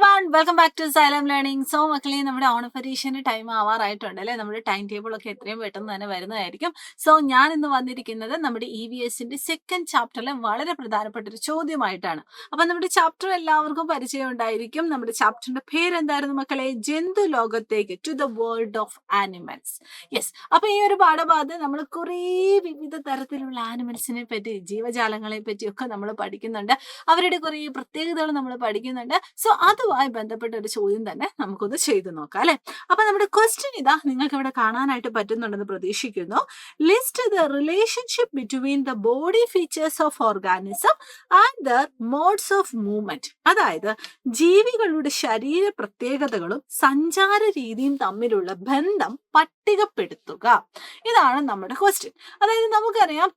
Everyone, welcome back to Xylem Learning. So മക്കളെ, നമ്മുടെ ഓണപരീക്ഷന് time ആവാറായിട്ടുണ്ട് അല്ലേ? നമ്മുടെ ടൈം ടേബിൾ ഒക്കെ എത്രയും പെട്ടെന്ന് തന്നെ വരുന്നതായിരിക്കും. സോ ഞാൻ ഇന്ന് വന്നിരിക്കുന്നത് നമ്മുടെ EVSന്റെ സെക്കൻഡ് ചാപ്റ്ററിലെ വളരെ പ്രധാനപ്പെട്ട ഒരു ചോദ്യമായിട്ടാണ്. അപ്പൊ നമ്മുടെ ചാപ്റ്റർ എല്ലാവർക്കും പരിചയം ഉണ്ടായിരിക്കും. നമ്മുടെ ചാപ്റ്ററിന്റെ പേര് എന്തായിരുന്നു മക്കളെ? ജന്തു ലോകത്തേക്ക്, to the world of animals. Yes. അപ്പൊ ഈ ഒരു പാഠഭാഗത്ത് നമ്മൾ കുറേ വിവിധ തരത്തിലുള്ള ആനിമൽസിനെ പറ്റി, ജീവജാലങ്ങളെ പറ്റിയൊക്കെ നമ്മൾ പഠിക്കുന്നുണ്ട്. അവരുടെ കുറേ പ്രത്യേകതകൾ നമ്മൾ പഠിക്കുന്നുണ്ട്. സോ അതുമായി ബന്ധപ്പെട്ട ഒരു ചോദ്യം തന്നെ നമുക്കൊന്ന് ചെയ്തു നോക്കാം അല്ലെ. അപ്പൊ നമ്മുടെ ക്വസ്റ്റ്യൻ ഇതാ നിങ്ങൾക്ക് ഇവിടെ കാണാനായിട്ട് പറ്റുന്നുണ്ടെന്ന് പ്രതീക്ഷിക്കുന്നു. List the relationship between the body features of organism and the modes of movement. അതായത് ജീവികളുടെ ശരീര പ്രത്യേകതകളും സഞ്ചാര രീതിയും തമ്മിലുള്ള ബന്ധം പട്ടികപ്പെടുത്തുക. ഇതാണ് നമ്മുടെ ക്വസ്റ്റ്യൻ. അതായത് നമുക്കറിയാം,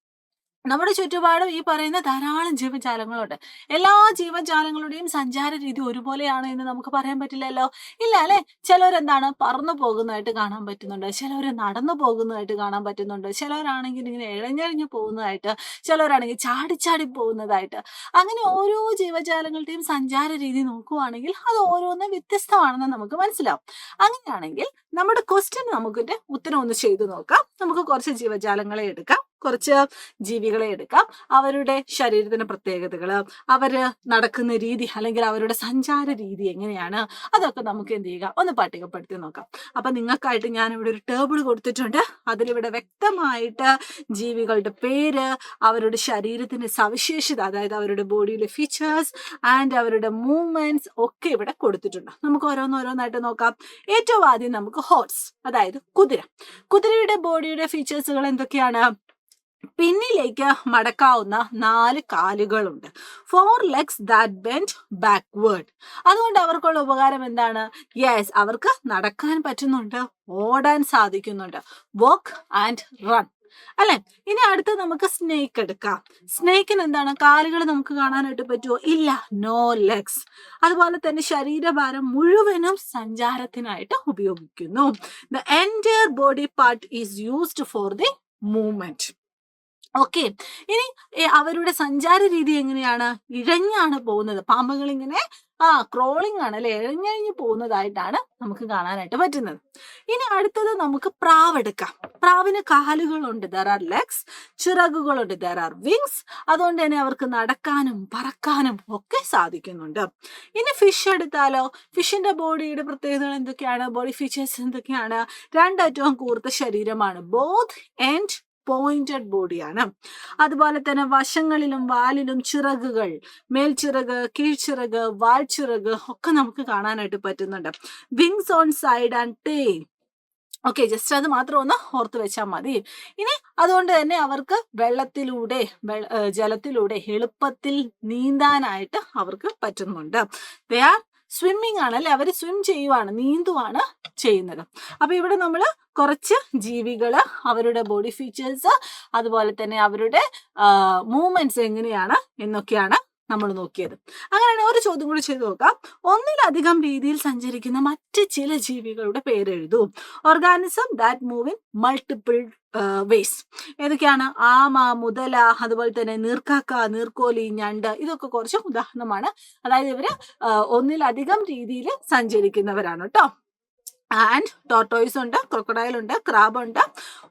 നമ്മുടെ ചുറ്റുപാടും ഈ പറയുന്ന ധാരാളം ജീവജാലങ്ങളുണ്ട്. എല്ലാ ജീവജാലങ്ങളുടെയും സഞ്ചാര രീതി ഒരുപോലെയാണ് എന്ന് നമുക്ക് പറയാൻ പറ്റില്ലല്ലോ. ഇല്ല അല്ലെ. ചിലവരെന്താണ് പറന്നു പോകുന്നതായിട്ട് കാണാൻ പറ്റുന്നുണ്ട്, ചിലവർ നടന്നു പോകുന്നതായിട്ട് കാണാൻ പറ്റുന്നുണ്ട്, ചിലവരാണെങ്കിൽ ഇങ്ങനെ ഇഴഞ്ഞഴിഞ്ഞു പോകുന്നതായിട്ട്, ചിലവരാണെങ്കിൽ ചാടിച്ചാടി പോകുന്നതായിട്ട്. അങ്ങനെ ഓരോ ജീവജാലങ്ങളുടെയും സഞ്ചാര രീതി നോക്കുവാണെങ്കിൽ അത് ഓരോന്ന് വ്യത്യസ്തമാണെന്ന് നമുക്ക് മനസ്സിലാവും. അങ്ങനെയാണെങ്കിൽ നമ്മുടെ ക്വസ്റ്റ്യൻ നമുക്കിന്റെ ഉത്തരം ഒന്ന് ചെയ്തു നോക്കാം. നമുക്ക് കുറച്ച് ജീവജാലങ്ങളെ എടുക്കാം, കുറച്ച് ജീവികളെ എടുക്കാം. അവരുടെ ശരീരത്തിന്റെ പ്രത്യേകതകള്, അവര് നടക്കുന്ന രീതി അല്ലെങ്കിൽ അവരുടെ സഞ്ചാര രീതി എങ്ങനെയാണ്, അതൊക്കെ നമുക്ക് എന്ത് ചെയ്യുക, ഒന്ന് പട്ടികപ്പെടുത്തി നോക്കാം. അപ്പൊ നിങ്ങൾക്കായിട്ട് ഞാൻ ഇവിടെ ഒരു ടേബിൾ കൊടുത്തിട്ടുണ്ട്. അതിലിവിടെ വ്യക്തമായിട്ട് ജീവികളുടെ പേര്, അവരുടെ ശരീരത്തിന്റെ സവിശേഷത, അതായത് അവരുടെ ബോഡിയിലെ ഫീച്ചേഴ്സ് ആൻഡ് അവരുടെ മൂവ്മെന്റ്സ് ഒക്കെ ഇവിടെ കൊടുത്തിട്ടുണ്ട്. നമുക്ക് ഓരോന്നോരോന്നായിട്ട് നോക്കാം. ഏറ്റവും ആദ്യം നമുക്ക് ഹോർസ്, അതായത് കുതിര. കുതിരയുടെ ബോഡിയുടെ ഫീച്ചേഴ്സുകൾ എന്തൊക്കെയാണ്? പിന്നിലേക്ക് മടക്കാവുന്ന 4 കാലുകളുണ്ട്. 4 legs that bend backward. അതുകൊണ്ട് അവർക്കുള്ള ഉപകാരം എന്താണ്? യെസ്, അവർക്ക് നടക്കാൻ പറ്റുന്നുണ്ട്, ഓടാൻ സാധിക്കുന്നുണ്ട്. വോക്ക് ആൻഡ് റൺ അല്ലെ. ഇനി അടുത്ത് നമുക്ക് സ്നേക്ക് എടുക്കാം. സ്നേക്കിന് എന്താണ്? കാലുകൾ നമുക്ക് കാണാനായിട്ട് പറ്റുമോ? ഇല്ല, നോ ലെഗ്സ്. അതുപോലെ തന്നെ ശരീരഭാരം മുഴുവനും സഞ്ചാരത്തിനായിട്ട് ഉപയോഗിക്കുന്നു. The entire body part is used for the movement. Okay. ഇനി അവരുടെ സഞ്ചാര രീതി എങ്ങനെയാണ്? ഇഴഞ്ഞാണ് പോകുന്നത്. പാമ്പുകൾ ഇങ്ങനെ ക്രോളിംഗ് ആണ് അല്ലെ, ഇഴഞ്ഞഴിഞ്ഞ് പോകുന്നതായിട്ടാണ് നമുക്ക് കാണാനായിട്ട് പറ്റുന്നത്. ഇനി അടുത്തത് നമുക്ക് പ്രാവ് എടുക്കാം. പ്രാവിന് കാലുകളുണ്ട്, ദർ ആർ ലെഗ്സ്. ചിറകുകളുണ്ട്, ദർ ആർ വിങ്സ്. അതുകൊണ്ട് തന്നെ അവർക്ക് നടക്കാനും പറക്കാനും ഒക്കെ സാധിക്കുന്നുണ്ട്. ഇനി ഫിഷ് എടുത്താലോ? ഫിഷിന്റെ ബോഡിയുടെ പ്രത്യേകതകൾ എന്തൊക്കെയാണ്? ബോഡി ഫീച്ചേഴ്സ് എന്തൊക്കെയാണ്? രണ്ടറ്റവും കൂർത്ത ശരീരമാണ്, ബോത്ത് എൻഡ് പോയിന്റഡ് ബോഡിയാണ്. അതുപോലെ തന്നെ വശങ്ങളിലും വാലിലും ചിറകുകൾ, മേൽച്ചിറക്, കീഴ്ച്ചിറക്, വാൽച്ചിറക് ഒക്കെ നമുക്ക് കാണാനായിട്ട് പറ്റുന്നുണ്ട്. Wings on side and tail. Okay, just അത് മാത്രം ഒന്ന് ഓർത്ത് വെച്ചാൽ മതി. ഇനി അതുകൊണ്ട് തന്നെ അവർക്ക് വെള്ളത്തിലൂടെ, ജലത്തിലൂടെ എളുപ്പത്തിൽ നീന്താനായിട്ട് അവർക്ക് പറ്റുന്നുണ്ട്. ദേ ആർ സ്വിമ്മിങ് ആണ് അല്ലെ, അവർ സ്വിം ചെയ്യുവാണ്, നീന്തുവാണ് ചെയ്യുന്നത്. അപ്പൊ ഇവിടെ നമ്മൾ കുറച്ച് ജീവികള്, അവരുടെ ബോഡി ഫീച്ചേഴ്സ്, അതുപോലെ തന്നെ അവരുടെ മൂവ്മെന്റ്സ് എങ്ങനെയാണ് എന്നൊക്കെയാണ് നമ്മൾ നോക്കിയത്. അങ്ങനെയാണെങ്കിൽ ഒരു ചോദ്യം കൂടി ചെയ്ത് നോക്കാം. ഒന്നിലധികം രീതിയിൽ സഞ്ചരിക്കുന്ന മറ്റ് ചില ജീവികളുടെ പേരെഴുതൂ. Organism that move in multiple ways. ഏതൊക്കെയാണ്? ആമ, മുതല, അതുപോലെ തന്നെ നീർക്കാക്ക, നീർക്കോലി, ഞണ്ട്. ഇതൊക്കെ കുറച്ച് ഉദാഹരണമാണ്. അതായത് ഇവര് ഒന്നിലധികം രീതിയിൽ സഞ്ചരിക്കുന്നവരാണ് കേട്ടോ. ആൻഡ് ടോർട്ടോയ്സ് ഉണ്ട്, ക്രൊക്കഡൈൽ ഉണ്ട്, ക്രാബ് ഉണ്ട്,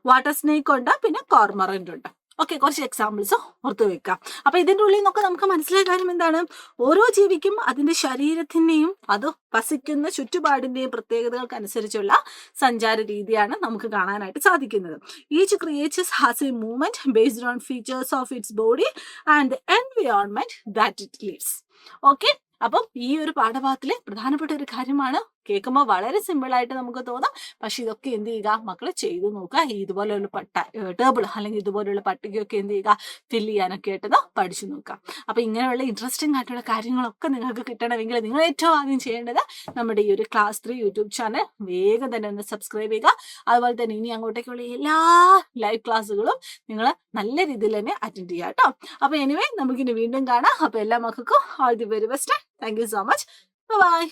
വാട്ടർ സ്നേക്ക് ഉണ്ട്, പിന്നെ കോർമറന്റ് ഉണ്ട്. ഓക്കെ, കുറച്ച് എക്സാമ്പിൾസ് ഓർത്ത് വെക്കാം. അപ്പൊ ഇതിന്റെ ഉള്ളിൽ നിന്നൊക്കെ നമുക്ക് മനസ്സിലായ കാര്യം എന്താണ്? ഓരോ ജീവിക്കും അതിന്റെ ശരീരത്തിന്റെയും അത് വസിക്കുന്ന ചുറ്റുപാടിന്റെയും പ്രത്യേകതകൾക്ക് അനുസരിച്ചുള്ള സഞ്ചാര രീതിയാണ് നമുക്ക് കാണാനായിട്ട് സാധിക്കുന്നത്. Each creatures has A movement based on features of its body and the environment that it leaves. Okay, അപ്പം ഈ ഒരു പാഠഭാഗത്തിലെ പ്രധാനപ്പെട്ട ഒരു കാര്യമാണ്. കേൾക്കുമ്പോൾ വളരെ സിമ്പിൾ ആയിട്ട് നമുക്ക് തോന്നാം, പക്ഷെ ഇതൊക്കെ എന്ത് ചെയ്യുക മക്കള് ചെയ്തു നോക്കുക. ഇതുപോലെയുള്ള ടേബിൾ അല്ലെങ്കിൽ ഇതുപോലെയുള്ള പട്ടികയൊക്കെ എന്ത് ചെയ്യുക, ഫില്ല് ചെയ്യാനൊക്കെ ആയിട്ട് പഠിച്ചു നോക്കുക. അപ്പൊ ഇങ്ങനെയുള്ള ഇൻട്രസ്റ്റിംഗ് ആയിട്ടുള്ള കാര്യങ്ങളൊക്കെ നിങ്ങൾക്ക് കിട്ടണമെങ്കിൽ നിങ്ങൾ ഏറ്റവും ആദ്യം ചെയ്യേണ്ടത് നമ്മുടെ ഈ ഒരു ക്ലാസ് 3 യൂട്യൂബ് ചാനൽ വേഗം തന്നെ ഒന്ന് സബ്സ്ക്രൈബ് ചെയ്യുക. അതുപോലെ തന്നെ ഇനി അങ്ങോട്ടേക്കുള്ള എല്ലാ ലൈവ് ക്ലാസ്സുകളും നിങ്ങൾ നല്ല രീതിയിൽ തന്നെ അറ്റൻഡ് ചെയ്യുക കേട്ടോ. അപ്പൊ എനിവേ, നമുക്കിനി വീണ്ടും കാണാം. അപ്പൊ എല്ലാ മക്കൾക്കും all the very best. Thank you so much. By.